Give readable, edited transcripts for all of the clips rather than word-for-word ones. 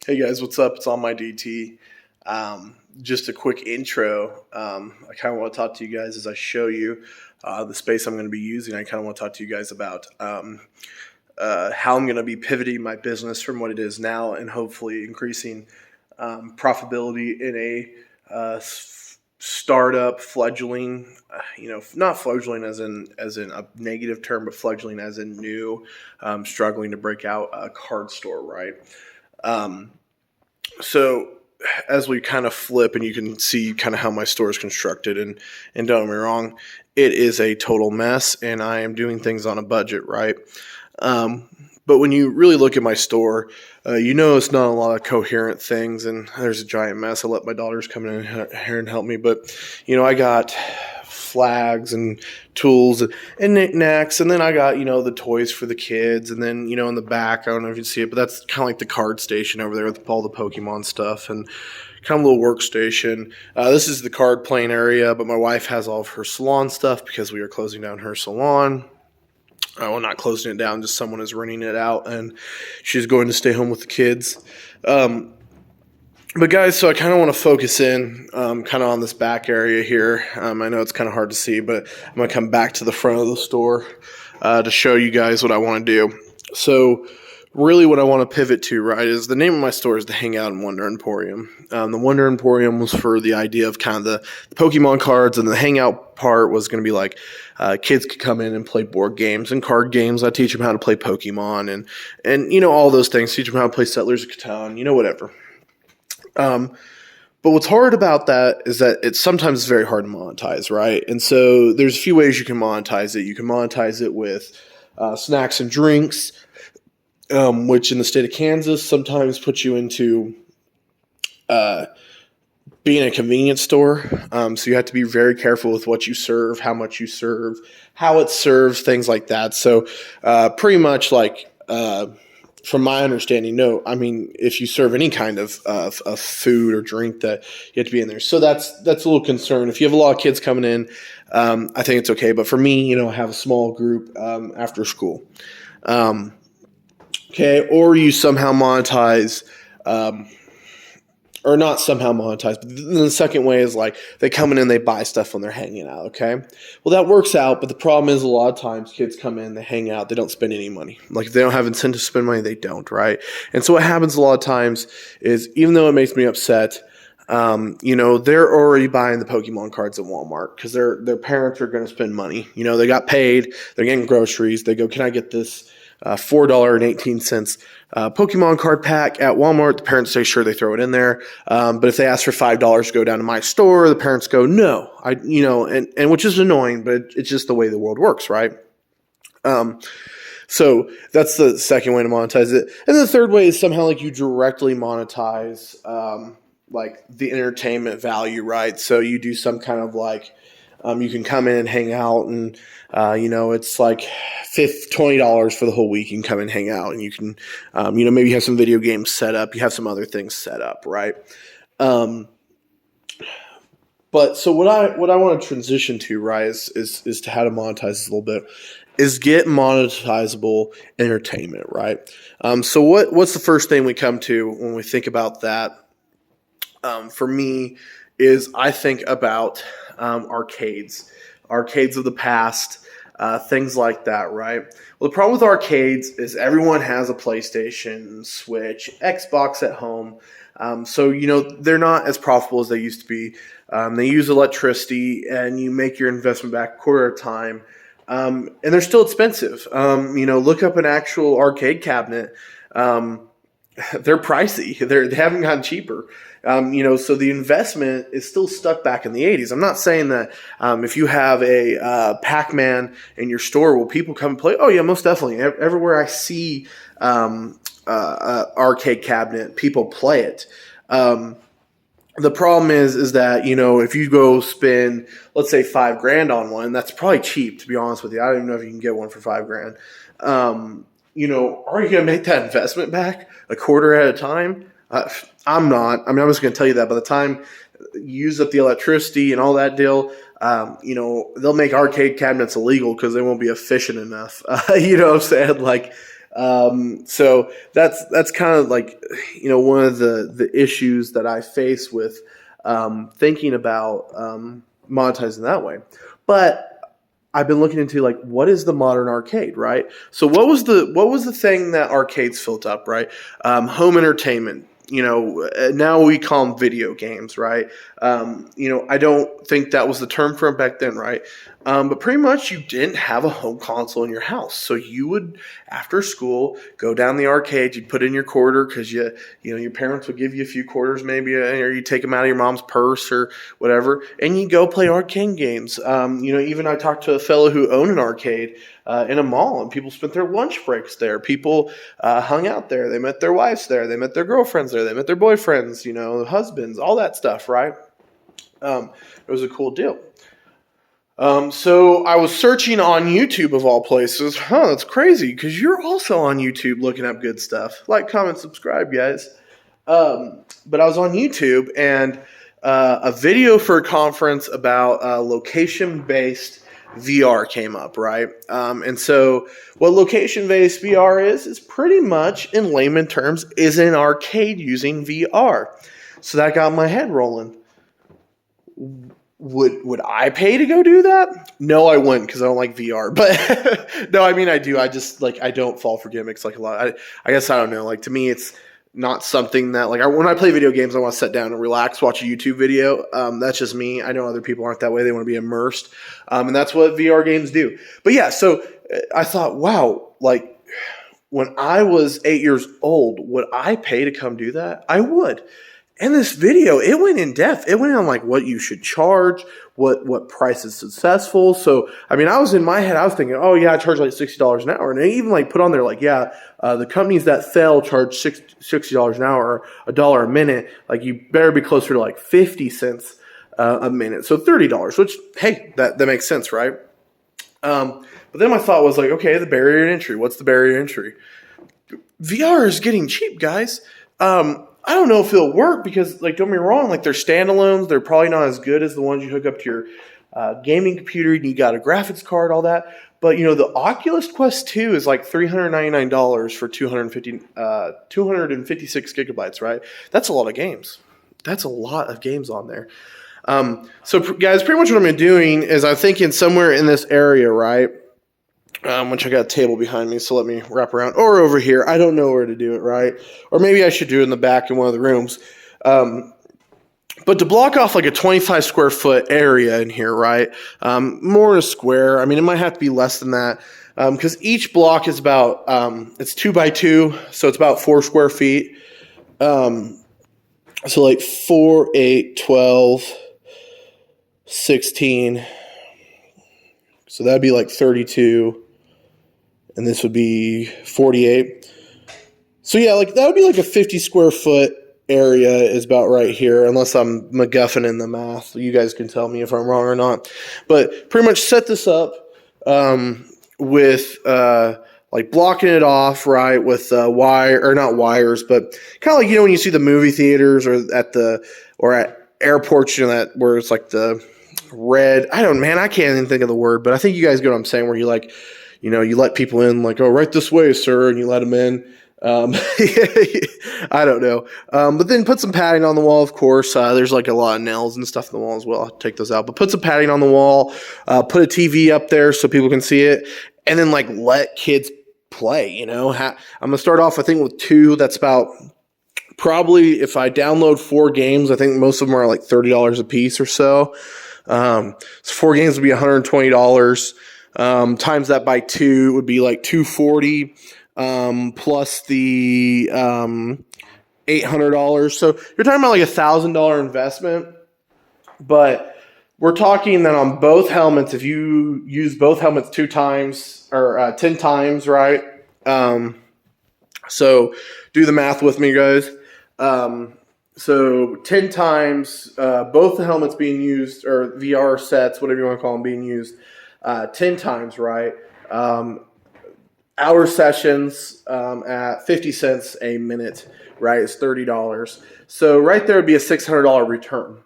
Hey guys, what's up? It's on my DT. Just a quick intro. I kind of want to talk to you guys as I show you the space I'm going to be using. I kind of want to talk to you guys about how I'm going to be pivoting my business from what it is now and hopefully increasing profitability in a startup fledgling. Not fledgling as in a negative term, but fledgling as in new, struggling to break out a card store, right? So as we kind of flip and you can see kind of how my store is constructed and don't get me wrong, it is a total mess and I am doing things on a budget, right? But when you really look at my store, it's not a lot of coherent things and there's a giant mess. I let my daughters come in here and help me, but I got flags and tools and knickknacks, and then I got the toys for the kids, and then in the back, I don't know if you can see it, but that's kind of like the card station over there with all the Pokemon stuff and kind of a little workstation. This is the card playing area, but my wife has all of her salon stuff because we are closing down her salon. Well, not closing it down, just someone is renting it out, and she's going to stay home with the kids. But guys, so I kind of want to focus in kind of on this back area here. I know it's kind of hard to see, but I'm going to come back to the front of the store to show you guys what I want to do. So really what I want to pivot to, right, is the name of my store is the Hangout and Wonder Emporium. The Wonder Emporium was for the idea of kind of the Pokemon cards, and the Hangout part was going to be like kids could come in and play board games and card games. I teach them how to play Pokemon and all those things, teach them how to play Settlers of Catan, whatever. But what's hard about that is that it's sometimes very hard to monetize, right? And so there's a few ways you can monetize it. You can monetize it with snacks and drinks, which in the state of Kansas sometimes puts you into being a convenience store. So you have to be very careful with what you serve, how much you serve, how it serves, things like that. So pretty much like from my understanding, no. I mean, if you serve any kind of food or drink, that you have to be in there. So that's a little concern. If you have a lot of kids coming in, I think it's okay. But for me, I have a small group after school. Okay, or you somehow monetize, or not somehow monetize, but the second way is like they come in and they buy stuff when they're hanging out, okay? Well, that works out, but the problem is a lot of times kids come in, they hang out, they don't spend any money. Like if they don't have incentive to spend money, they don't, right? And so what happens a lot of times is, even though it makes me upset, they're already buying the Pokemon cards at Walmart because their parents are going to spend money. They got paid, they're getting groceries, they go, can I get this $4.18 Pokemon card pack at Walmart? The parents say sure, they throw it in there. But if they ask for $5 to go down to my store, the parents go no. And which is annoying, but it's just the way the world works, right? So that's the second way to monetize it. And the third way is somehow like you directly monetize like the entertainment value, right? So you do some kind of like you can come in and hang out, and it's like $20 for the whole week. You can come and hang out, and you can maybe you have some video games set up, you have some other things set up, right? But so what I want to transition to, right, is to how to monetize this a little bit, is get monetizable entertainment, right? So what's the first thing we come to when we think about that? For me, is I think about arcades of the past, things like that, right? Well, the problem with arcades is everyone has a PlayStation, Switch, Xbox at home. So they're not as profitable as they used to be. They use electricity, and you make your investment back a quarter at a time. And they're still expensive. Look up an actual arcade cabinet. They're pricey. They haven't gotten cheaper. So the investment is still stuck back in the 80s. I'm not saying that if you have a Pac-Man in your store, will people come and play? Oh, yeah, most definitely. Everywhere I see arcade cabinet, people play it. The problem is that, if you go spend, let's say $5,000 on one, that's probably cheap, to be honest with you. I don't even know if you can get one for $5,000. Are you going to make that investment back a quarter at a time? I'm not. I mean, I'm just going to tell you that by the time you use up the electricity and all that deal, they'll make arcade cabinets illegal because they won't be efficient enough. You know what I'm saying? Like, So that's kind of like, one of the issues that I face with thinking about monetizing that way. But I've been looking into like what is the modern arcade, right? So what was the thing that arcades filled up, right? Home entertainment. Now we call them video games, right? I don't think that was the term for it back then, right? But pretty much you didn't have a home console in your house, so you would after school go down the arcade. You'd put in your quarter because your parents would give you a few quarters maybe, or you take them out of your mom's purse or whatever, and you go play arcade games. Even I talked to a fellow who owned an arcade in a mall, and people spent their lunch breaks there. People hung out there. They met their wives there. They met their girlfriends there. They met their boyfriends, husbands, all that stuff, right? It was a cool deal. So I was searching on YouTube of all places. That's crazy because you're also on YouTube looking up good stuff. Like, comment, subscribe, guys. But I was on YouTube and a video for a conference about location-based VR came up, right? And so what location-based VR is pretty much, in layman terms, is an arcade using VR. So that got my head rolling. Would I pay to go do that? No, I wouldn't because I don't like VR. But no, I mean I do. I just I don't fall for gimmicks like a lot. I guess I don't know. Like to me, it's not something that when I play video games, I want to sit down and relax, watch a YouTube video. That's just me. I know other people aren't that way. They want to be immersed, and that's what VR games do. But yeah, so I thought, wow, like when I was 8 years old, would I pay to come do that? I would. And this video, it went in depth. It went on like what you should charge, what price is successful. So, I mean, I was in my head, I was thinking, oh yeah, I charge like $60 an hour. And they even like put on there like, the companies that fail charge $60 an hour, or $1 a minute. Like you better be closer to like 50 cents a minute. So $30, which, hey, that makes sense, right? But then my thought was like, okay, the barrier to entry. What's the barrier to entry? VR is getting cheap, guys. I don't know if it'll work because, like, don't get me wrong, like, they're standalones. They're probably not as good as the ones you hook up to your gaming computer and you got a graphics card, all that. But, the Oculus Quest 2 is like $399 for 256 gigabytes, right? That's a lot of games. That's a lot of games on there. So, guys, pretty much what I'm doing is I'm thinking somewhere in this area, right? Which I got a table behind me, so let me wrap around. Or over here. I don't know where to do it, right? Or maybe I should do it in the back in one of the rooms. But to block off like a 25 square foot area in here, right? More in a square. I mean, it might have to be less than that. Because each block is about, it's 2 by 2, so it's about 4 square feet. So like 4, 8, 12, 16. So that'd be like 32. And this would be 48. So yeah, like that would be like a 50 square foot area is about right here, unless I'm MacGuffin in the math. You guys can tell me if I'm wrong or not. But pretty much set this up with like blocking it off, right, with wire, or not wires, but kind of like when you see the movie theaters or at airports, that where it's like the red. I can't even think of the word, but I think you guys get what I'm saying. Where you like, you let people in, like, oh, right this way, sir, and you let them in. I don't know. But then put some padding on the wall, of course. There's like a lot of nails and stuff on the wall as well. I'll take those out. But put some padding on the wall. Put a TV up there so people can see it. And then like let kids play, I'm going to start off, I think, with 2. That's about probably, if I download 4 games, I think most of them are like $30 a piece or so. So 4 games would be $120. Times that by 2 would be like $240, plus the $800. So you're talking about like $1,000 investment. But we're talking that on both helmets, if you use both helmets 2 times or 10 times, right? So do the math with me, guys. So 10 times, both the helmets being used, or VR sets, whatever you want to call them, being used 10 times, right? Hour sessions at 50 cents a minute, right? It's $30. So right there would be a $600 return.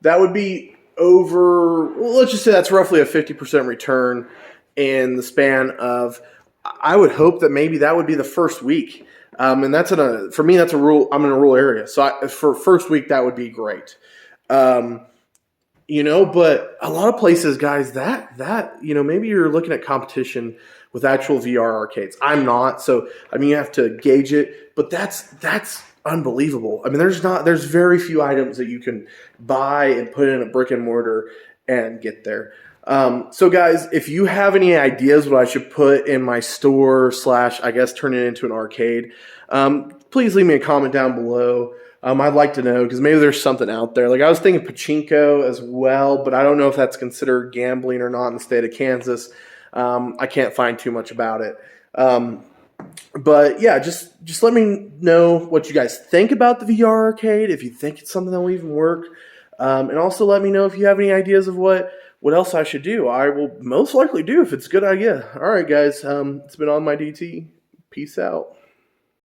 That would be over, well, let's just say that's roughly a 50% return in the span of I would hope that maybe that would be the first week. And that's for me, that's a rule. I'm in a rural area. So for first week, that would be great. Um, but a lot of places, guys, maybe you're looking at competition with actual VR arcades. I'm not, so I mean, you have to gauge it, but that's unbelievable. I mean, there's very few items that you can buy and put in a brick and mortar and get there. So guys, if you have any ideas what I should put in my store slash, I guess, turn it into an arcade, please leave me a comment down below. I'd like to know because maybe there's something out there. Like I was thinking pachinko as well, but I don't know if that's considered gambling or not in the state of Kansas. I can't find too much about it. But yeah, just let me know what you guys think about the VR arcade. If you think it's something that will even work, and also let me know if you have any ideas of what else I should do. I will most likely do if it's a good idea. All right, guys. It's been on my DT. Peace out.